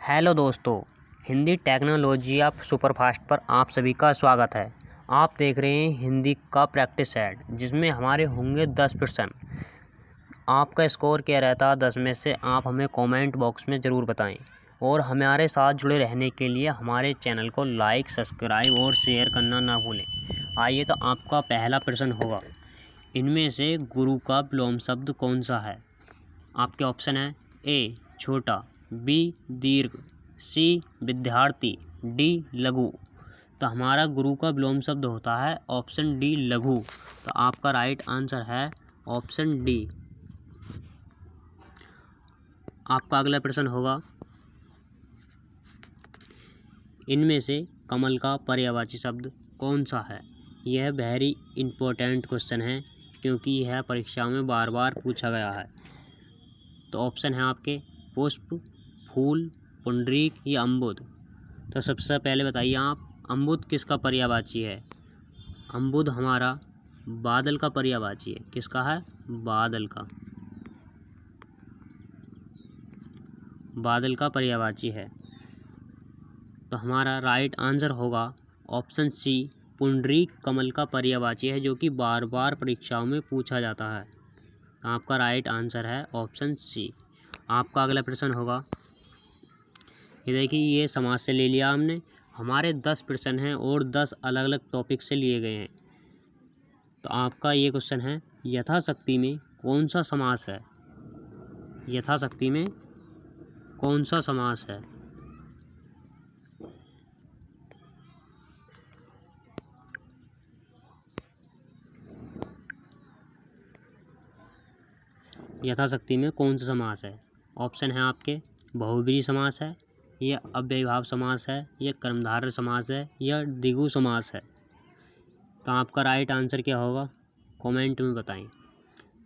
Hello दोस्तों, Hindi technology of superfast पर आप सभी का स्वागत है। आप देख रहे हैं हिंदी का प्रैक्टिस सेट जिसमें हमारे होंगे 10%। आपका स्कोर क्या रहता है 10 में से, आप हमें कमेंट बॉक्स में ज़रूर बताएं। और हमारे साथ जुड़े रहने के लिए हमारे चैनल को लाइक, सब्सक्राइब और शेयर करना ना भूलें। आइए तो आपका पहला प्रश्न होगा, इनमें से गुरु का विलोम शब्द कौन सा है। आपके ऑप्शन है ए छोटा, बी दीर्घ, सी विद्यार्थी, डी लघु। तो हमारा गुरु का विलोम शब्द होता है ऑप्शन डी लघु। तो आपका राइट आंसर है ऑप्शन डी। आपका अगला प्रश्न होगा, इनमें से कमल का पर्यायवाची शब्द कौन सा है। यह वेरी इम्पोर्टेंट क्वेश्चन है क्योंकि यह परीक्षा में बार बार पूछा गया है। तो ऑप्शन है आपके पुष्प, फूल, पुंडरीक या अम्बुद। तो सबसे पहले बताइए आप, अम्बुद किसका पर्यायवाची है। अम्बुद हमारा बादल का पर्यायवाची है। किसका है? बादल का। बादल का पर्यायवाची है। तो हमारा राइट आंसर होगा ऑप्शन सी, पुंडरीक कमल का पर्यायवाची है, जो कि बार बार परीक्षाओं में पूछा जाता है। तो आपका राइट आंसर है ऑप्शन सी। आपका अगला प्रश्न होगा, ये देखिए, ये समाज से ले लिया हमने। हमारे 10 प्रश्न हैं और 10 अलग अलग टॉपिक से लिए गए हैं। तो आपका ये क्वेश्चन है, यथाशक्ति में कौन सा समास है। यथाशक्ति में कौन सा समास है। यथाशक्ति में कौन सा समास है। ऑप्शन है आपके बहुब्रीहि समास है, या अव्ययीभाव समास है, या कर्मधारय समास है, या द्विगु समास है। तो आपका राइट आंसर क्या होगा, कमेंट में बताएं।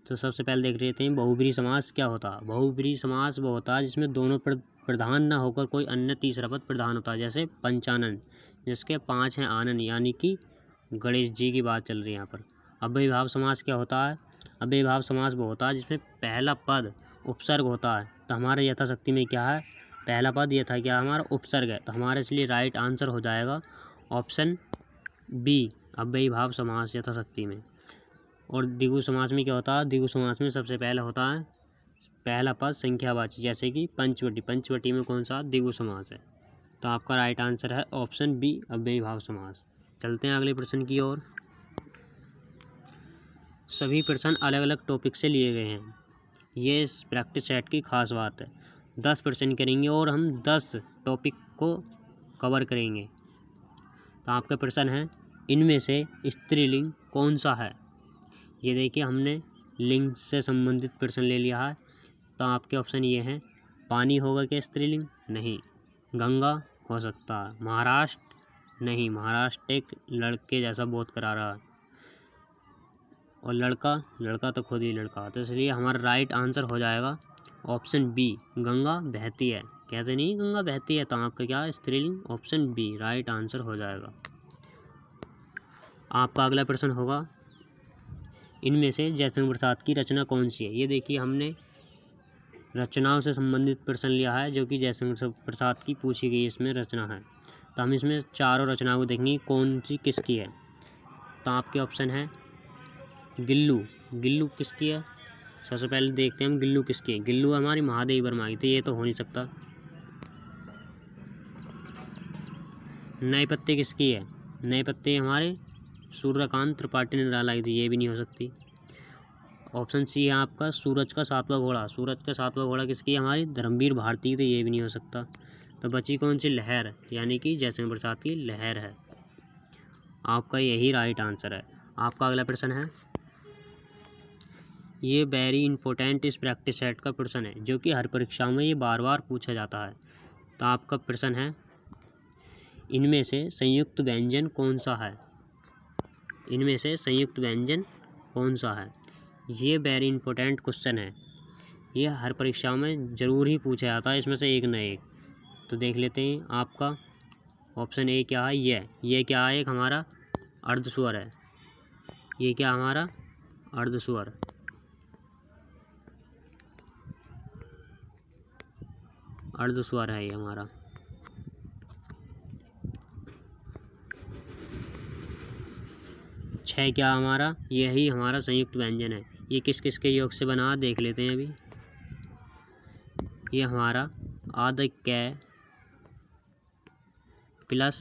तो सबसे पहले देख लेते हैं बहुब्रीहि समास क्या होता है। बहुब्रीहि समास वो होता है जिसमें दोनों प्रधान न होकर कोई अन्य तीसरा पद प्रधान होता है। जैसे पंचानन, जिसके 5 हैं आनन, यानी कि गणेश जी की बात चल रही है यहाँ पर। अव्ययीभाव समास क्या होता है। अव्ययीभाव समास वो होता है जिसमें पहला पद उपसर्ग होता है। तो हमारे यथाशक्ति में क्या है, पहला पद यह था क्या, हमारा उपसर्ग है। तो हमारे इसलिए राइट आंसर हो जाएगा ऑप्शन बी, अव्ययीभाव समास यथाशक्ति में। और द्विगु समास में क्या होता है, द्विगु समास में सबसे पहले होता है पहला पद संख्यावाची, जैसे कि पंचवटी। पंचवटी में कौन सा द्विगु समास है। तो आपका राइट आंसर है ऑप्शन बी, अव्ययीभाव समास। चलते हैं अगले प्रश्न की ओर। सभी प्रश्न अलग अलग टॉपिक से लिए गए हैं। ये इस प्रैक्टिस सेट की खास बात है। 10 प्रश्न करेंगे और हम 10 टॉपिक को कवर करेंगे। तो आपका प्रश्न है, इनमें से स्त्रीलिंग कौन सा है। ये देखिए, हमने लिंग से संबंधित प्रश्न ले लिया है। तो आपके ऑप्शन ये हैं, पानी होगा क्या स्त्रीलिंग, नहीं। गंगा हो सकता है। महाराष्ट्र, नहीं, महाराष्ट्र एक लड़के जैसा बोध करा रहा है। और लड़का तो खुद ही लड़का। तो इसलिए हमारा राइट आंसर हो जाएगा ऑप्शन बी, गंगा बहती है। कहते नहीं गंगा बहती है, तो आपका क्या है, स्त्रीलिंग। ऑप्शन बी राइट आंसर हो जाएगा। आपका अगला प्रश्न होगा, इनमें से जयशंकर प्रसाद की रचना कौन सी है। ये देखिए, हमने रचनाओं से संबंधित प्रश्न लिया है, जो कि जयशंकर प्रसाद की पूछी गई इसमें रचना है। तो हम इसमें चारों रचनाओं को देखेंगे कौन सी किसकी है। तो आपके ऑप्शन है गिल्लू। गिल्लू किसकी है, सबसे पहले देखते हैं हम गिल्लू किसकी है। गिल्लू हमारी महादेवी वर्मा की थी, ये तो हो नहीं सकता। नए पत्ते किसकी है। नए पत्ते हमारे सूर्यकांत त्रिपाठी ने डालाई थी, ये भी नहीं हो सकती। ऑप्शन सी है आपका सूरज का सातवां घोड़ा। सूरज का सातवां घोड़ा किसकी है, हमारी धर्मवीर भारती, तो ये भी नहीं हो सकता। तो बची कौन सी, लहर, यानी कि जयशंकर प्रसाद की लहर है। आपका यही राइट आंसर है। आपका अगला प्रश्न है, ये वेरी इंपॉर्टेंट इस प्रैक्टिस सेट का प्रश्न है, जो कि हर परीक्षा में ये बार बार पूछा जाता है। तो आपका प्रश्न है, इनमें से संयुक्त व्यंजन कौन सा है। इनमें से संयुक्त व्यंजन कौन सा है। ये वेरी इंपॉर्टेंट क्वेश्चन है, ये हर परीक्षा में ज़रूर ही पूछा जाता है, इसमें से एक न एक। तो देख लेते हैं। आपका ऑप्शन ए क्या है, ये क्या है, एक हमारा अर्धस्वर है। ये क्या हमारा अर्धस्वर। अर्धस्वर है ये हमारा। छः क्या हमारा, यही हमारा संयुक्त व्यंजन है। ये किस किस के योग से बना देख लेते हैं अभी। ये हमारा आध कै प्लस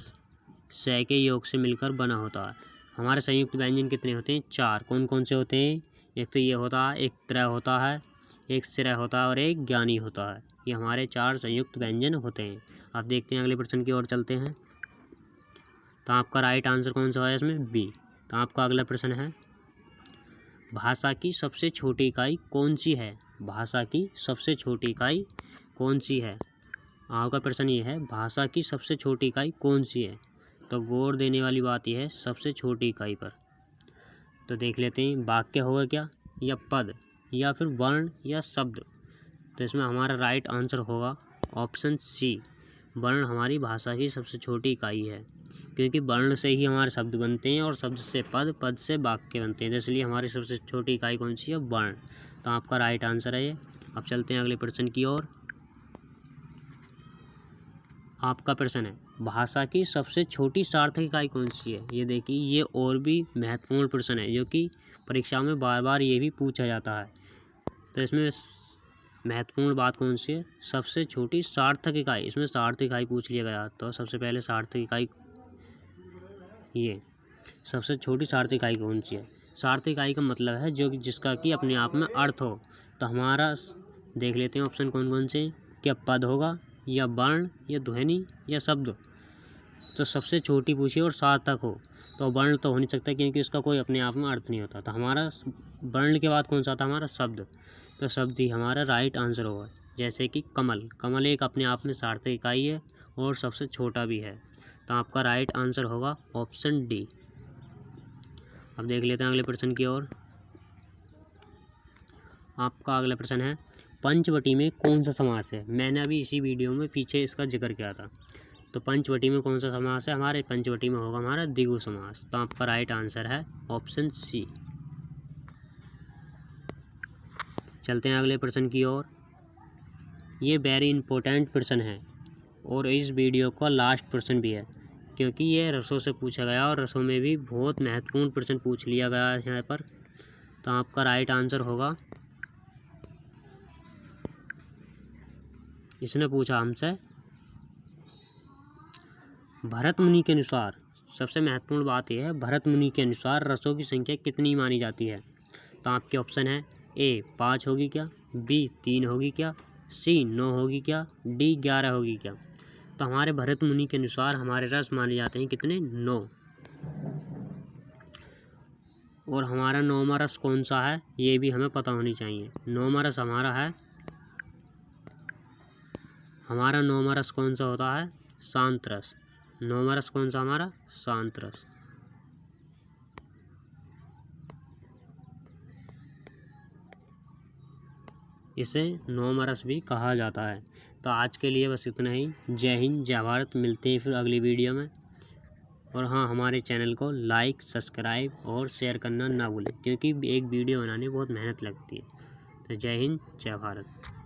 से के योग से मिलकर बना होता है। हमारे संयुक्त व्यंजन कितने होते हैं, चार। कौन कौन से होते हैं, एक तो ये होता है, एक त्रय होता है, एक श्रय होता है और एक ज्ञानी होता है। ये हमारे चार संयुक्त व्यंजन होते हैं। आप देखते हैं अगले प्रश्न की ओर चलते हैं। तो आपका राइट आंसर कौन सा है इसमें, बी। तो आपका अगला प्रश्न है, भाषा की सबसे छोटी इकाई कौन सी है। भाषा की सबसे छोटी इकाई कौन सी है। आपका प्रश्न ये है, भाषा की सबसे छोटी इकाई कौन सी है। तो गौर देने वाली बात यह है सबसे छोटी इकाई पर। तो देख लेते हैं, वाक्य होगा क्या, या पद, या फिर वर्ण, या शब्द। तो इसमें हमारा राइट आंसर होगा ऑप्शन सी, वर्ण हमारी भाषा की सबसे छोटी इकाई है। क्योंकि वर्ण से ही हमारे शब्द बनते हैं और शब्द से पद, पद से वाक्य बनते हैं। तो इसलिए हमारी सबसे छोटी इकाई कौन सी है, वर्ण। तो आपका राइट आंसर है ये। अब चलते हैं अगले प्रश्न की ओर। आपका प्रश्न है, भाषा की सबसे छोटी सार्थक इकाई कौन सी है। ये देखिए, ये और भी महत्वपूर्ण प्रश्न है, जो कि परीक्षा में बार बार ये भी पूछा जाता है। तो इसमें महत्वपूर्ण बात कौन सी है, सबसे छोटी सार्थक इकाई। इसमें सार्थक इकाई पूछ लिया गया, तो सबसे पहले सार्थक इकाई, ये सबसे छोटी सार्थक इकाई कौन सी है। सार्थक इकाई का मतलब है जो जिसका कि अपने आप में अर्थ हो। तो हमारा देख लेते हैं ऑप्शन कौन कौन से, क्या पद होगा, या वर्ण, या ध्वनि, या शब्द। तो सबसे छोटी पूछी और सार्थक हो, तो वर्ण तो हो नहीं सकता क्योंकि उसका कोई अपने आप में अर्थ नहीं होता। तो हमारा वर्ण के बाद कौन सा था, हमारा शब्द। तो शब्द ही हमारा राइट आंसर होगा। जैसे कि कमल, कमल एक अपने आप में सार्थक इकाई है और सबसे छोटा भी है। तो आपका राइट आंसर होगा ऑप्शन डी। अब देख लेते हैं अगले प्रश्न की ओर। आपका अगला प्रश्न है, पंचवटी में कौन सा समास है। मैंने अभी इसी वीडियो में पीछे इसका जिक्र किया था। तो पंचवटी में कौन सा समास है, हमारे पंचवटी में होगा हमारा द्विगु समास। तो आपका राइट आंसर है ऑप्शन सी। चलते हैं अगले प्रश्न की ओर। ये वेरी इंपॉर्टेंट प्रश्न है और इस वीडियो का लास्ट प्रश्न भी है, क्योंकि ये रसों से पूछा गया और रसों में भी बहुत महत्वपूर्ण प्रश्न पूछ लिया गया है यहाँ पर। तो आपका राइट आंसर होगा, इसने पूछा हमसे, भरत मुनि के अनुसार, सबसे महत्वपूर्ण बात यह है, भरत मुनि के अनुसार रसों की संख्या कितनी मानी जाती है। तो आपके ऑप्शन है, ए 5 होगी क्या, बी 3 होगी क्या, सी 9 होगी क्या, डी 11 होगी क्या। तो हमारे भरत मुनि के अनुसार हमारे रस माने जाते हैं कितने, 9। और हमारा 9वां रस कौन सा है, ये भी हमें पता होनी चाहिए। 9वां रस हमारा है, हमारा 9वां रस कौन सा होता है, शांत रस। 9वां रस कौन सा हमारा, शांत रस। इसे 9वां रस भी कहा जाता है। तो आज के लिए बस इतना ही। जय हिंद, जय भारत। मिलते हैं फिर अगली वीडियो में। और हाँ, हमारे चैनल को लाइक, सब्सक्राइब और शेयर करना ना भूलें, क्योंकि एक वीडियो बनाने में बहुत मेहनत लगती है। तो जय हिंद, जय भारत।